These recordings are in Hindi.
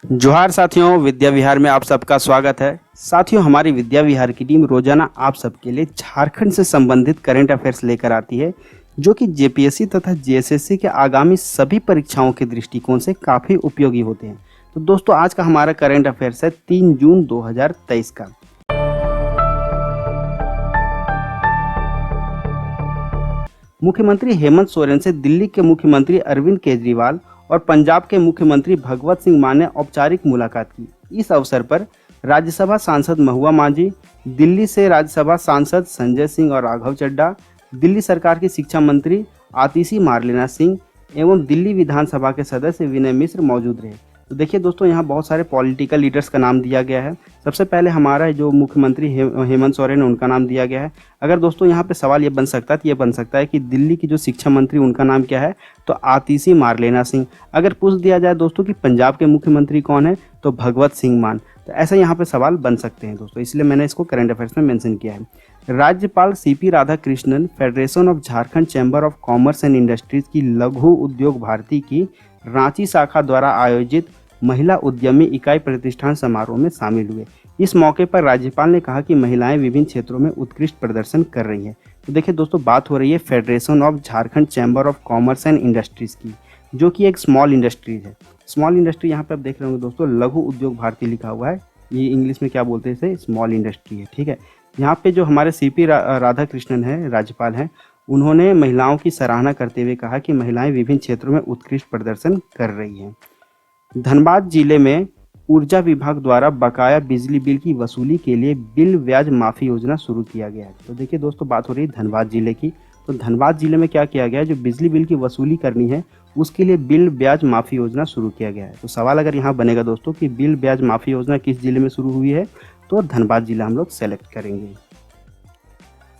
जोहार साथियों, विद्या विहार में आप सबका स्वागत है। साथियों, हमारी विद्या विहार की टीम रोजाना आप सबके लिए झारखंड से संबंधित करंट अफेयर्स लेकर आती है, जो कि जेपीएससी तथा जेएसएससी के आगामी सभी परीक्षाओं के दृष्टिकोण से काफी उपयोगी होते हैं। तो दोस्तों, आज का हमारा करंट अफेयर्स है 3 जून 2023 का। मुख्यमंत्री हेमंत सोरेन से दिल्ली के मुख्यमंत्री अरविंद केजरीवाल और पंजाब के मुख्यमंत्री भगवत सिंह मान ने औपचारिक मुलाकात की। इस अवसर पर राज्यसभा सांसद महुआ मांझी, दिल्ली से राज्यसभा सांसद संजय सिंह और राघव चड्ढा, दिल्ली सरकार की शिक्षा मंत्री आतिशी मारलेना सिंह एवं दिल्ली विधानसभा के सदस्य विनय मिश्र मौजूद रहे। तो देखिए दोस्तों, यहाँ बहुत सारे पॉलिटिकल लीडर्स का नाम दिया गया है। सबसे पहले हमारा जो मुख्यमंत्री हेमंत सोरेन है, उनका नाम दिया गया है। अगर दोस्तों यहाँ पे सवाल ये बन सकता है तो ये बन सकता है कि दिल्ली की जो शिक्षा मंत्री उनका नाम क्या है, तो आतिशी मारलेना सिंह। अगर पूछ दिया जाए दोस्तों कि पंजाब के मुख्यमंत्री कौन है, तो भगवत सिंह मान। तो ऐसा यहाँ पे सवाल बन सकते हैं दोस्तों, इसलिए मैंने इसको करंट अफेयर्स में मेंशन किया है। राज्यपाल CP Radhakrishnan federation of Jharkhand chamber of commerce and industries की लघु उद्योग भारती की रांची शाखा द्वारा आयोजित महिला उद्यमी इकाई प्रतिष्ठान समारोह में शामिल हुए। इस मौके पर राज्यपाल ने कहा कि महिलाएं विभिन्न क्षेत्रों में उत्कृष्ट प्रदर्शन कर रही हैं। तो देखिए दोस्तों, बात हो रही है federation of Jharkhand chamber of commerce and industries की, जो कि एक स्मॉल इंडस्ट्रीज है। स्मॉल इंडस्ट्री यहाँ पे आप देख रहे होंगे दोस्तों, लघु उद्योग भारती लिखा हुआ है। ये इंग्लिश में क्या बोलते हैं इसे, स्मॉल इंडस्ट्री है। ठीक है, यहाँ पे जो हमारे सीपी राधाकृष्णन है, राज्यपाल हैं, उन्होंने महिलाओं की सराहना करते हुए कहा कि महिलाएं विभिन्न क्षेत्रों में उत्कृष्ट प्रदर्शन कर रही हैं। धनबाद जिले में ऊर्जा विभाग द्वारा बकाया बिजली बिल की वसूली के लिए बिल ब्याज माफी योजना शुरू किया गया है। तो देखिए दोस्तों, बात हो रही है धनबाद जिले की। तो धनबाद जिले में क्या किया गया है, जो बिजली बिल की वसूली करनी है उसके लिए बिल ब्याज माफी योजना शुरू किया गया है। तो सवाल अगर यहाँ बनेगा दोस्तों कि बिल ब्याज माफी योजना किस जिले में शुरू हुई है, तो धनबाद जिला हम लोग सेलेक्ट करेंगे।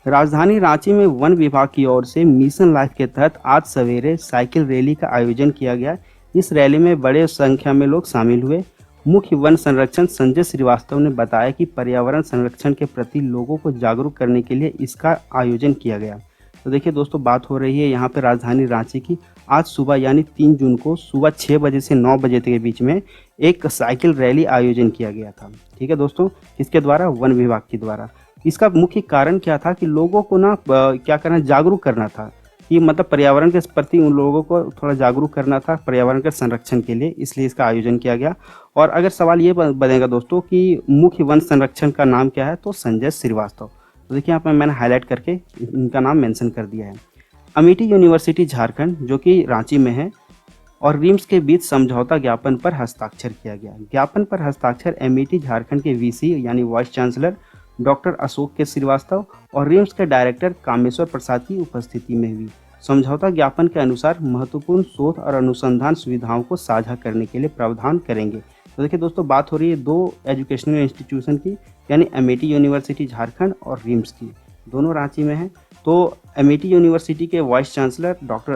राजधानी रांची में वन विभाग की ओर से मिशन लाइफ के तहत आज सवेरे साइकिल रैली का आयोजन किया गया। इस रैली में बड़े संख्या में लोग शामिल हुए। मुख्य वन संरक्षण संजय श्रीवास्तव ने बताया कि पर्यावरण संरक्षण के प्रति लोगों को जागरूक करने के लिए इसका आयोजन किया गया। तो देखिए दोस्तों, बात हो रही है यहाँ पे राजधानी रांची की। आज सुबह यानी 3 जून को सुबह 6 बजे से 9 बजे के बीच में एक साइकिल रैली आयोजन किया गया था। ठीक है दोस्तों, किसके द्वारा, वन विभाग के द्वारा। इसका मुख्य कारण क्या था कि लोगों को ना क्या करना, जागरूक करना था कि मतलब पर्यावरण के प्रति उन लोगों को थोड़ा जागरूक करना था पर्यावरण के संरक्षण के लिए, इसलिए इसका आयोजन किया गया। और अगर सवाल ये बनेगा दोस्तों कि मुख्य वन संरक्षण का नाम क्या है, तो संजय श्रीवास्तव। तो देखिए यहाँ पर मैंने हाईलाइट करके इनका नाम मेंशन कर दिया है। अमेठी यूनिवर्सिटी झारखंड, जो कि रांची में है, और रिम्स के बीच समझौता ज्ञापन पर हस्ताक्षर किया गया। ज्ञापन पर हस्ताक्षर अमेठी झारखंड के वीसी यानी वाइस चांसलर डॉक्टर अशोक के श्रीवास्तव और रिम्स के डायरेक्टर कामेश्वर प्रसाद की उपस्थिति में हुई। समझौता ज्ञापन के अनुसार महत्वपूर्ण शोध और अनुसंधान सुविधाओं को साझा करने के लिए प्रावधान करेंगे। तो देखिए दोस्तों, बात हो रही है 2 एजुकेशनल इंस्टीट्यूशन की, यानी अमेठी यूनिवर्सिटी झारखंड और रिम्स की, दोनों रांची में है। तो अमेठी यूनिवर्सिटी के वाइस चांसलर डॉक्टर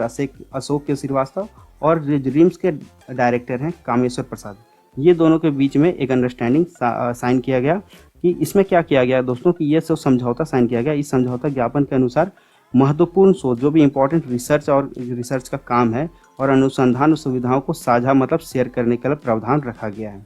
अशोक के श्रीवास्तव और रिम्स के डायरेक्टर हैं कामेश्वर प्रसाद, ये दोनों के बीच में एक अंडरस्टैंडिंग साइन किया गया। कि इसमें क्या किया गया दोस्तों कि ये सब समझौता साइन किया गया। इस समझौता ज्ञापन के अनुसार महत्वपूर्ण शोध, जो भी इंपॉर्टेंट रिसर्च और रिसर्च का काम है, और अनुसंधान सुविधाओं को साझा मतलब शेयर करने का प्रावधान रखा गया है।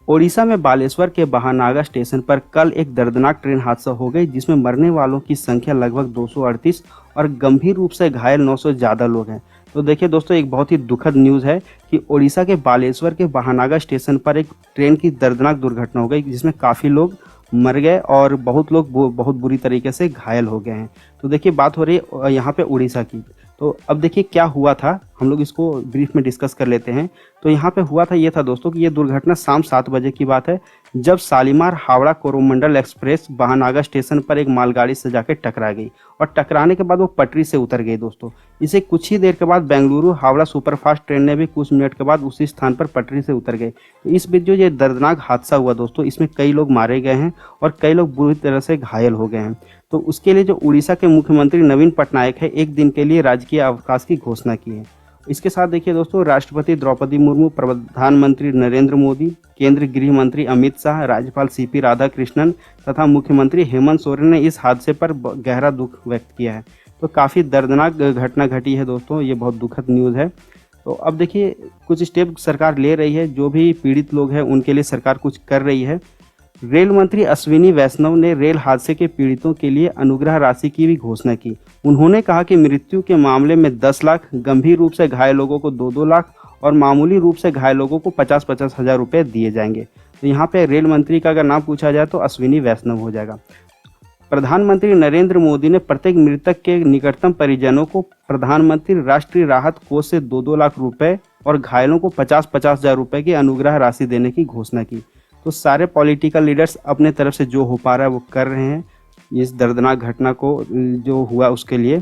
ओडिशा में बालेश्वर के बहानागा स्टेशन पर कल एक दर्दनाक ट्रेन हादसा हो गई, जिसमें मरने वालों की संख्या लगभग 238 और गंभीर रूप से घायल 900 ज़्यादा लोग हैं। तो देखिए दोस्तों, एक बहुत ही दुखद न्यूज़ है कि ओडिशा के बालेश्वर के बहानागा स्टेशन पर एक ट्रेन की दर्दनाक दुर्घटना हो गई, जिसमें काफ़ी लोग मर गए और बहुत लोग बहुत बुरी तरीके से घायल हो गए हैं। तो देखिए, बात हो रही है यहाँ पे उड़ीसा की। तो अब देखिए क्या हुआ था, हम लोग इसको ब्रीफ में डिस्कस कर लेते हैं। तो यहाँ पे हुआ था, ये था दोस्तों कि ये दुर्घटना शाम 7 बजे की बात है, जब शालीमार हावड़ा कोरोमंडल एक्सप्रेस बहानागा स्टेशन पर एक मालगाड़ी से जाकर टकरा गई, और टकराने के बाद वो पटरी से उतर गई दोस्तों। इसे कुछ ही देर के बाद बेंगलुरु हावड़ा सुपरफास्ट ट्रेन ने भी कुछ मिनट के बाद उसी स्थान पर पटरी से उतर गए। तो इस बीच जो ये दर्दनाक हादसा हुआ दोस्तों, इसमें कई लोग मारे गए हैं और कई लोग बुरी तरह से घायल हो गए हैं। तो उसके लिए जो उड़ीसा के मुख्यमंत्री नवीन पटनायक है, एक दिन के लिए राजकीय अवकाश की घोषणा की है। इसके साथ देखिए दोस्तों, राष्ट्रपति द्रौपदी मुर्मू, प्रधानमंत्री नरेंद्र मोदी, केंद्रीय गृह मंत्री अमित शाह, राज्यपाल सीपी राधाकृष्णन तथा मुख्यमंत्री हेमंत सोरेन ने इस हादसे पर गहरा दुख व्यक्त किया है। तो काफ़ी दर्दनाक घटना घटी है दोस्तों, ये बहुत दुखद न्यूज़ है। तो अब देखिए कुछ स्टेप सरकार ले रही है, जो भी पीड़ित लोग हैं उनके लिए सरकार कुछ कर रही है। रेल मंत्री अश्विनी वैष्णव ने रेल हादसे के पीड़ितों के लिए अनुग्रह राशि की भी घोषणा की। उन्होंने कहा कि मृत्यु के मामले में 10 लाख, गंभीर रूप से घायल लोगों को 2-2 लाख और मामूली रूप से घायल लोगों को 50-50 हज़ार रुपये दिए जाएंगे। तो यहाँ पे रेल मंत्री का अगर नाम पूछा जाए तो अश्विनी वैष्णव हो जाएगा। प्रधानमंत्री नरेंद्र मोदी ने प्रत्येक मृतक के निकटतम परिजनों को प्रधानमंत्री राष्ट्रीय राहत कोष से 2-2 लाख रुपए और घायलों को 50-50 हज़ार रुपये की अनुग्रह राशि देने की घोषणा की। तो सारे पॉलिटिकल लीडर्स अपने तरफ से जो हो पा रहा है वो कर रहे हैं इस दर्दनाक घटना को जो हुआ उसके लिए,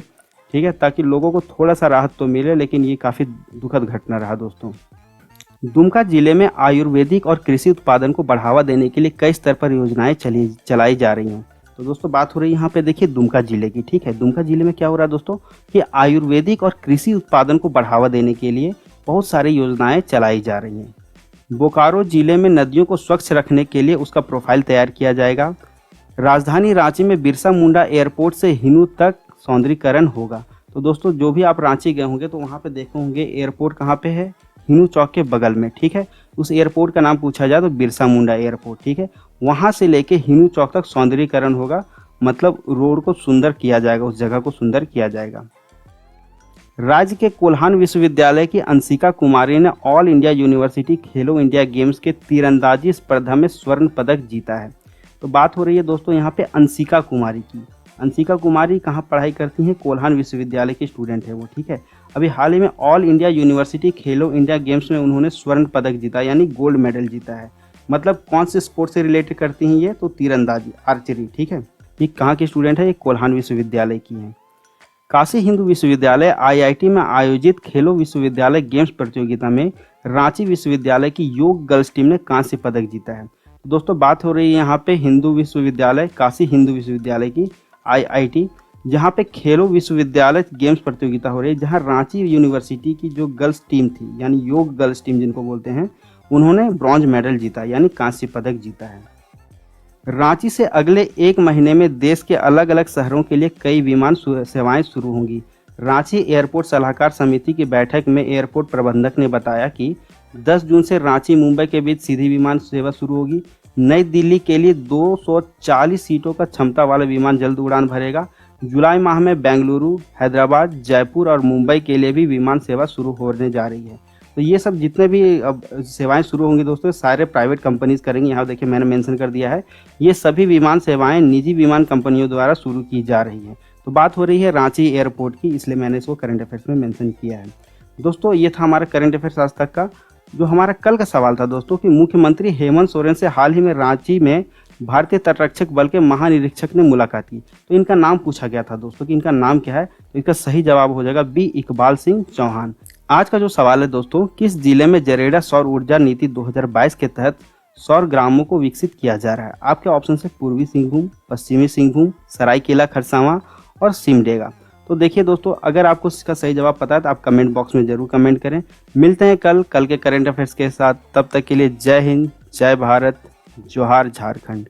ठीक है, ताकि लोगों को थोड़ा सा राहत तो मिले, लेकिन ये काफ़ी दुखद घटना रहा दोस्तों। दुमका जिले में आयुर्वेदिक और कृषि उत्पादन को बढ़ावा देने के लिए कई स्तर पर योजनाएं चलाई जा रही हैं। तो दोस्तों बात हो रही है यहाँ पे देखिए दुमका जिले की, ठीक है। दुमका जिले में क्या हो रहा है दोस्तों कि आयुर्वेदिक और कृषि उत्पादन को बढ़ावा देने के लिए बहुत सारी योजनाएं चलाई जा रही हैं। बोकारो जिले में नदियों को स्वच्छ रखने के लिए उसका प्रोफाइल तैयार किया जाएगा। राजधानी रांची में बिरसा मुंडा एयरपोर्ट से हिनू तक सौंदर्यीकरण होगा। तो दोस्तों जो भी आप रांची गए होंगे तो वहाँ पे देखे होंगे एयरपोर्ट कहाँ पे है, हिनू चौक के बगल में, ठीक है। उस एयरपोर्ट का नाम पूछा जाए तो बिरसा मुंडा एयरपोर्ट, ठीक है। वहाँ से लेके हिनू चौक तक सौंदर्यीकरण होगा, मतलब रोड को सुंदर किया जाएगा, उस जगह को सुंदर किया जाएगा। राज्य के कोल्हान विश्वविद्यालय की अंशिका कुमारी ने ऑल इंडिया यूनिवर्सिटी खेलो इंडिया गेम्स के तीरंदाजी स्पर्धा में स्वर्ण पदक जीता है। तो बात हो रही है दोस्तों यहाँ पे अंशिका कुमारी की। अंशिका कुमारी कहाँ पढ़ाई करती हैं, कोल्हान विश्वविद्यालय की स्टूडेंट है वो, ठीक है। अभी हाल ही में ऑल इंडिया यूनिवर्सिटी खेलो इंडिया गेम्स में उन्होंने स्वर्ण पदक जीता, यानी गोल्ड मेडल जीता है। मतलब कौन से स्पोर्ट से रिलेटेड करती हैं ये, तो तीरंदाजी, आर्चरी, ठीक है। ये कहाँ की स्टूडेंट है, ये कोल्हान विश्वविद्यालय की है। काशी हिंदू विश्वविद्यालय आईआईटी में आयोजित खेलो विश्वविद्यालय गेम्स प्रतियोगिता में रांची विश्वविद्यालय की योग गर्ल्स टीम ने कांस्य पदक जीता है। दोस्तों बात हो रही है यहाँ पे हिंदू विश्वविद्यालय, काशी हिंदू विश्वविद्यालय की आईआईटी, जहाँ पे खेलो विश्वविद्यालय गेम्स प्रतियोगिता हो रही है, जहाँ रांची यूनिवर्सिटी की जो गर्ल्स टीम थी, यानी योग गर्ल्स टीम जिनको बोलते हैं, उन्होंने ब्रॉन्ज मेडल जीता, यानी कांस्य पदक जीता है। रांची से अगले 1 महीने में देश के अलग अलग शहरों के लिए कई विमान सेवाएं शुरू होंगी। रांची एयरपोर्ट सलाहकार समिति की बैठक में एयरपोर्ट प्रबंधक ने बताया कि 10 जून से रांची मुंबई के बीच सीधी विमान सेवा शुरू होगी। नई दिल्ली के लिए 240 सीटों का क्षमता वाला विमान जल्द उड़ान भरेगा। जुलाई माह में बेंगलुरु, हैदराबाद, जयपुर और मुंबई के लिए भी विमान सेवा शुरू होने जा रही है। तो ये सब जितने भी अब सेवाएं शुरू होंगी दोस्तों, सारे प्राइवेट कंपनीज करेंगी। यहाँ देखिए मैंने मेंशन कर दिया है, ये सभी विमान सेवाएं निजी विमान कंपनियों द्वारा शुरू की जा रही हैं। तो बात हो रही है रांची एयरपोर्ट की, इसलिए मैंने इसको करंट अफेयर्स में मेंशन किया है। दोस्तों ये था हमारा करंट अफेयर्स आज तक का। जो हमारा कल का सवाल था दोस्तों कि मुख्यमंत्री हेमंत सोरेन से हाल ही में रांची में भारतीय तटरक्षक बल के महानिरीक्षक ने मुलाकात की। तो इनका नाम पूछा गया था दोस्तों कि इनका नाम क्या है, तो इसका सही जवाब हो जाएगा बी, इकबाल सिंह चौहान। आज का जो सवाल है दोस्तों, किस जिले में जरेडा सौर ऊर्जा नीति 2022 के तहत सौर ग्रामों को विकसित किया जा रहा है? आपके ऑप्शन है पूर्वी सिंहभूम, पश्चिमी सिंहभूम, सरायकेला खरसावां और सिमडेगा। तो देखिए दोस्तों, अगर आपको इसका सही जवाब पता है तो आप कमेंट बॉक्स में जरूर कमेंट करें। मिलते हैं कल के करंट अफेयर्स के साथ। तब तक के लिए जय हिंद, जय भारत, जोहार झारखंड।